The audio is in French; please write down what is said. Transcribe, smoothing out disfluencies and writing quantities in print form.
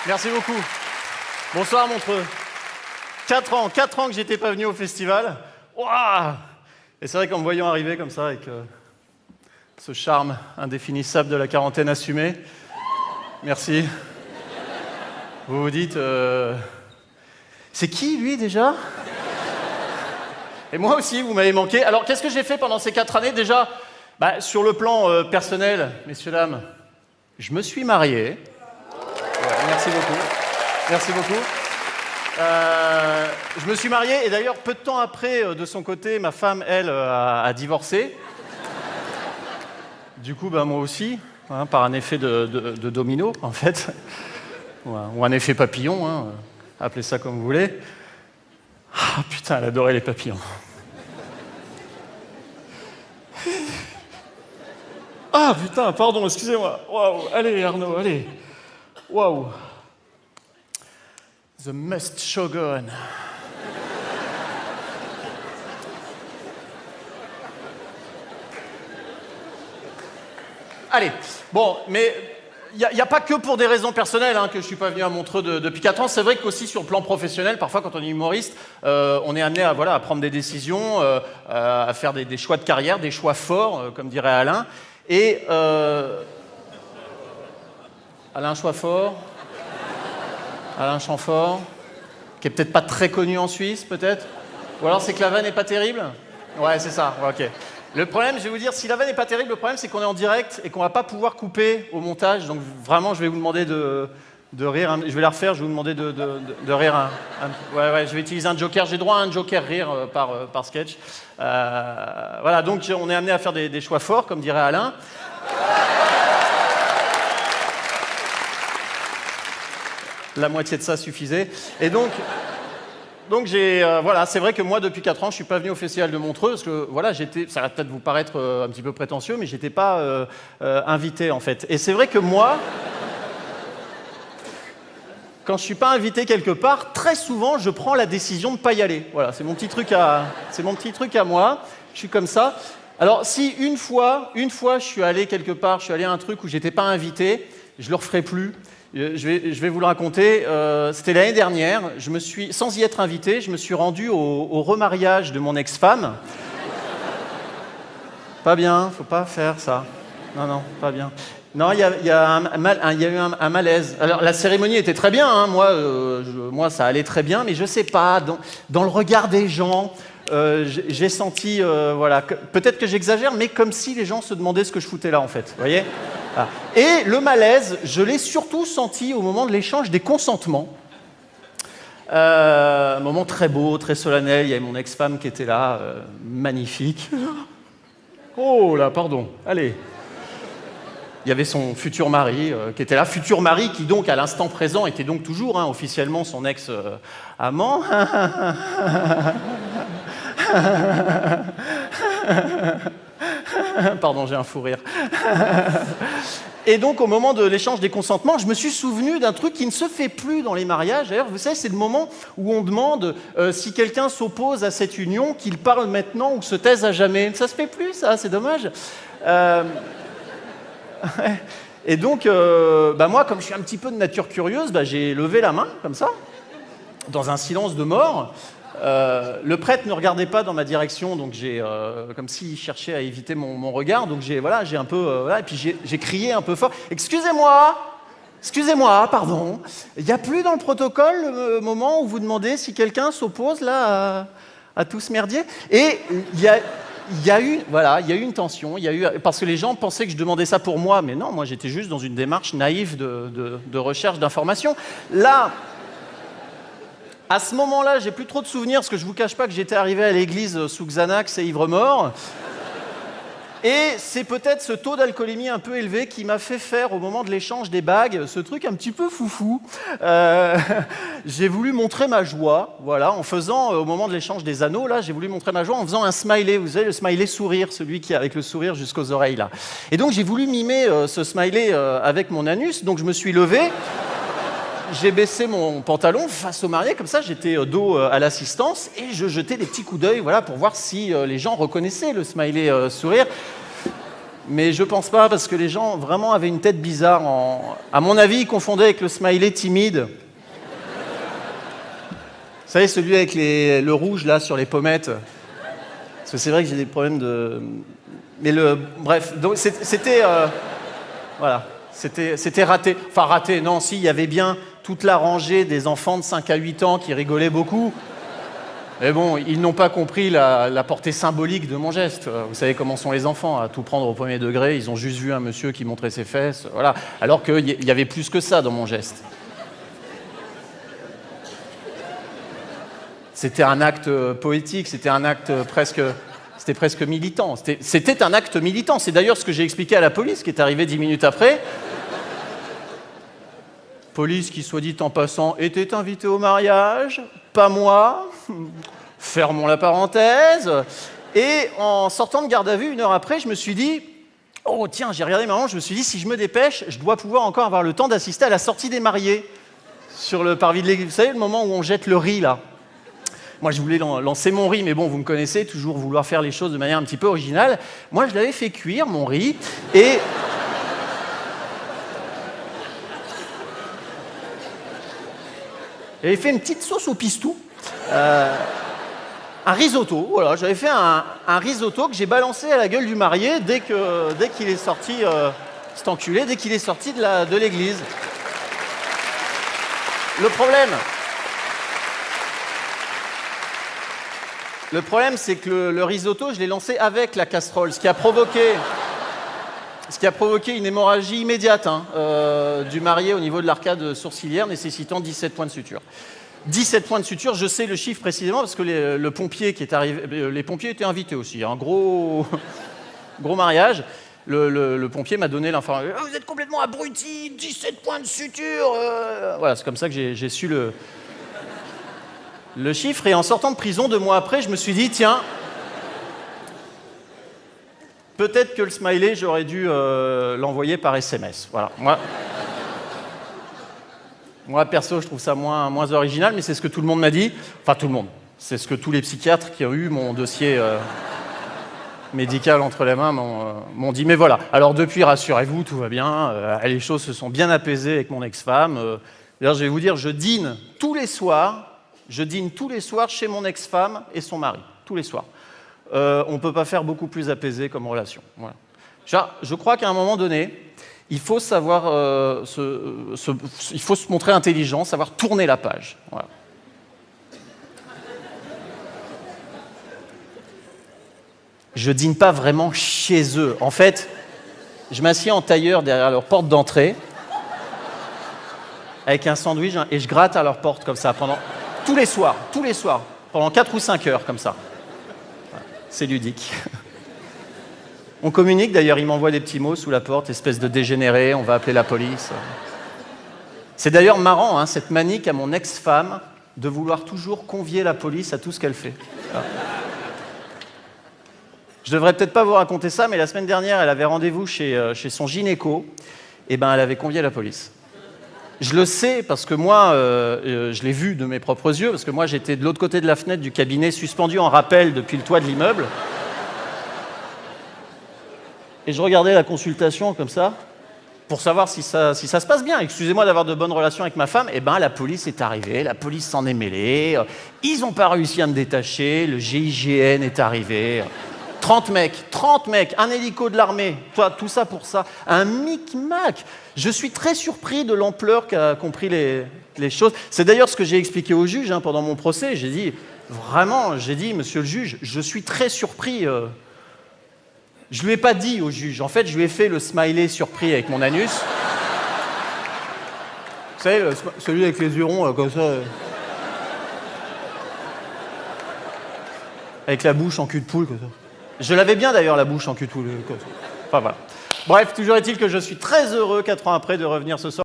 Merci beaucoup. Bonsoir Montreux. 4 ans que j'étais pas venu au festival. Ouah. Et c'est vrai qu'en me voyant arriver comme ça, avec ce charme indéfinissable de la quarantaine assumée, merci. Vous vous dites, c'est qui lui déjà? Et moi aussi, vous m'avez manqué. Alors qu'est-ce que j'ai fait pendant ces 4 années déjà? Sur le plan personnel, messieurs, dames, je me suis marié. Ouais, merci beaucoup. Merci beaucoup. Je me suis marié et d'ailleurs, peu de temps après, de son côté, ma femme, elle, a divorcé. Du coup, moi aussi, hein, par un effet de domino, en fait. Ou un effet papillon, hein, appelez ça comme vous voulez. Ah putain, elle adorait les papillons. Ah putain, pardon, excusez-moi. Waouh, allez Arnaud, allez. Waouh. The Must Shogun. Allez, bon, mais il n'y a pas que pour des raisons personnelles que je ne suis pas venu à Montreux depuis 4 ans. C'est vrai qu'aussi sur le plan professionnel, parfois quand on est humoriste, on est amené à prendre des décisions, à faire des choix de carrière, des choix forts, comme dirait Alain. Et Alain Choix-Fort, Alain Chamfort, qui est peut-être pas très connu en Suisse, peut-être. Ou alors c'est que la vanne n'est pas terrible. Ouais, c'est ça, ouais, ok. Le problème, je vais vous dire, si la vanne n'est pas terrible, le problème c'est qu'on est en direct et qu'on va pas pouvoir couper au montage. Donc vraiment, je vais vous demander de rire. Je vais la refaire, je vais vous demander de rire. Ouais, je vais utiliser un joker. J'ai droit à un joker rire par sketch. Voilà, donc on est amené à faire des choix forts, comme dirait Alain. La moitié de ça suffisait. Et donc c'est vrai que moi, depuis 4 ans, je suis pas venu au Festival de Montreux, parce que, ça va peut-être vous paraître un petit peu prétentieux, mais j'étais pas invité, en fait. Et c'est vrai que moi, quand je suis pas invité quelque part, très souvent, je prends la décision de pas y aller. Voilà, c'est mon petit truc à moi. Je suis comme ça. Alors, si une fois, je suis allé quelque part, je suis allé à un truc où j'étais pas invité, je le referai plus. Je vais vous le raconter. C'était l'année dernière. Sans y être invité, je me suis rendu au remariage de mon ex-femme. Pas bien, faut pas faire ça. Non, pas bien. Non, il y a eu un malaise. Alors la cérémonie était très bien. Moi, ça allait très bien, mais je sais pas. Dans le regard des gens, j'ai senti, peut-être que j'exagère, mais comme si les gens se demandaient ce que je foutais là, en fait. Vous voyez? Ah. Et le malaise, je l'ai surtout senti au moment de l'échange des consentements. Un moment très beau, très solennel. Il y avait mon ex-femme qui était là, magnifique. Oh là, pardon, allez. Il y avait son futur mari qui était là, futur mari qui donc à l'instant présent était donc toujours officiellement son ex-amant. Pardon, j'ai un fou rire. Et donc, au moment de l'échange des consentements, je me suis souvenu d'un truc qui ne se fait plus dans les mariages. D'ailleurs, vous savez, c'est le moment où on demande si quelqu'un s'oppose à cette union, qu'il parle maintenant ou se taise à jamais. Ça se fait plus, ça, c'est dommage. Et donc, moi, comme je suis un petit peu de nature curieuse, j'ai levé la main, comme ça, dans un silence de mort. Le prêtre ne regardait pas dans ma direction, donc j'ai comme s'il cherchait à éviter mon regard, donc j'ai un peu et puis j'ai crié un peu fort. Excusez-moi, pardon. Il n'y a plus dans le protocole le moment où vous demandez si quelqu'un s'oppose là à tout ce merdier. Et il y a eu une tension. Parce que les gens pensaient que je demandais ça pour moi, mais non, moi j'étais juste dans une démarche naïve de recherche d'informations. Là. À ce moment-là, j'ai plus trop de souvenirs, parce que je vous cache pas que j'étais arrivé à l'église sous Xanax et ivre-mort. Et c'est peut-être ce taux d'alcoolémie un peu élevé qui m'a fait faire, au moment de l'échange des bagues, ce truc un petit peu foufou. J'ai voulu montrer ma joie, en faisant, au moment de l'échange des anneaux, là, j'ai voulu montrer ma joie en faisant un smiley. Vous savez, le smiley sourire, celui qui est avec le sourire jusqu'aux oreilles, là. Et donc, j'ai voulu mimer ce smiley avec mon anus, donc je me suis levé. J'ai baissé mon pantalon face au marié, comme ça j'étais dos à l'assistance et je jetais des petits coups d'œil pour voir si les gens reconnaissaient le smiley sourire. Mais je pense pas, parce que les gens vraiment avaient une tête bizarre. À mon avis, ils confondaient avec le smiley timide. Vous savez, celui avec le rouge, là, sur les pommettes. Parce que c'est vrai que j'ai des problèmes de... Mais bref, donc c'était... voilà, c'était raté. Enfin, raté, non, si, il y avait bien toute la rangée des enfants de 5 à 8 ans qui rigolaient beaucoup. Mais bon, ils n'ont pas compris la portée symbolique de mon geste. Vous savez comment sont les enfants, à tout prendre au premier degré. Ils ont juste vu un monsieur qui montrait ses fesses, voilà. Alors qu'il y avait plus que ça dans mon geste. C'était un acte poétique, c'était un acte c'était presque militant. C'était un acte militant. C'est d'ailleurs ce que j'ai expliqué à la police, qui est arrivée 10 minutes après. Police qui, soit dit en passant, était invitée au mariage, pas moi. Fermons la parenthèse. Et en sortant de garde à vue, 1 heure après, je me suis dit, oh tiens, j'ai regardé ma montre, je me suis dit, si je me dépêche, je dois pouvoir encore avoir le temps d'assister à la sortie des mariés sur le parvis de l'église. Vous savez, le moment où on jette le riz, là. Moi, je voulais lancer mon riz, mais bon, vous me connaissez, toujours vouloir faire les choses de manière un petit peu originale. Moi, je l'avais fait cuire, mon riz, et... J'avais fait une petite sauce au pistou. Un risotto, voilà, j'avais fait un risotto que j'ai balancé à la gueule du marié dès qu'il est sorti, cet enculé, dès qu'il est sorti de l'église. Le problème, c'est que le risotto, je l'ai lancé avec la casserole, ce qui a provoqué une hémorragie immédiate du marié au niveau de l'arcade sourcilière, nécessitant 17 points de suture. 17 points de suture, je sais le chiffre précisément parce que le pompier qui est arrivé, les pompiers étaient invités aussi, un gros mariage. Le pompier m'a donné l'information. Vous êtes complètement abruti, 17 points de suture. Voilà, c'est comme ça que j'ai su le chiffre. Et en sortant de prison 2 mois après, je me suis dit, tiens, peut-être que le smiley, j'aurais dû l'envoyer par SMS. Voilà. Moi, perso, je trouve ça moins original, mais c'est ce que tout le monde m'a dit. Enfin, tout le monde. C'est ce que tous les psychiatres qui ont eu mon dossier médical entre les mains m'ont dit. Mais voilà. Alors depuis, rassurez-vous, tout va bien. Les choses se sont bien apaisées avec mon ex-femme. D'ailleurs, je vais vous dire, je dîne tous les soirs chez mon ex-femme et son mari. Tous les soirs. On ne peut pas faire beaucoup plus apaisé comme relation. Voilà. Je crois qu'à un moment donné, il faut savoir, il faut se montrer intelligent, savoir tourner la page. Voilà. Je dîne pas vraiment chez eux. En fait, je m'assieds en tailleur derrière leur porte d'entrée, avec un sandwich, et je gratte à leur porte comme ça, tous les soirs, pendant 4 ou 5 heures comme ça. C'est ludique. On communique, d'ailleurs, il m'envoie des petits mots sous la porte, espèce de dégénéré, on va appeler la police. C'est d'ailleurs marrant, cette manie qu'a mon ex-femme de vouloir toujours convier la police à tout ce qu'elle fait. Voilà. Je devrais peut-être pas vous raconter ça, mais la semaine dernière, elle avait rendez-vous chez son gynéco, et elle avait convié la police. Je le sais parce que moi, je l'ai vu de mes propres yeux, parce que moi, j'étais de l'autre côté de la fenêtre du cabinet, suspendu en rappel depuis le toit de l'immeuble. Et je regardais la consultation comme ça, pour savoir si ça se passe bien. Excusez-moi d'avoir de bonnes relations avec ma femme. La police est arrivée, la police s'en est mêlée. Ils n'ont pas réussi à me détacher, le GIGN est arrivé. 30 mecs, un hélico de l'armée, tout ça pour ça. Un micmac. Je suis très surpris de l'ampleur qu'a compris les choses. C'est d'ailleurs ce que j'ai expliqué au juge pendant mon procès. J'ai dit, monsieur le juge, je suis très surpris. Je ne lui ai pas dit au juge. En fait, je lui ai fait le smiley surpris avec mon anus. Vous savez, celui avec les yeux ronds, comme ça. Avec la bouche en cul de poule, comme ça. Je l'avais bien d'ailleurs, la bouche en cul de poule. Comme ça. Enfin voilà. Bref, toujours est-il que je suis très heureux, 4 ans après, de revenir ce soir.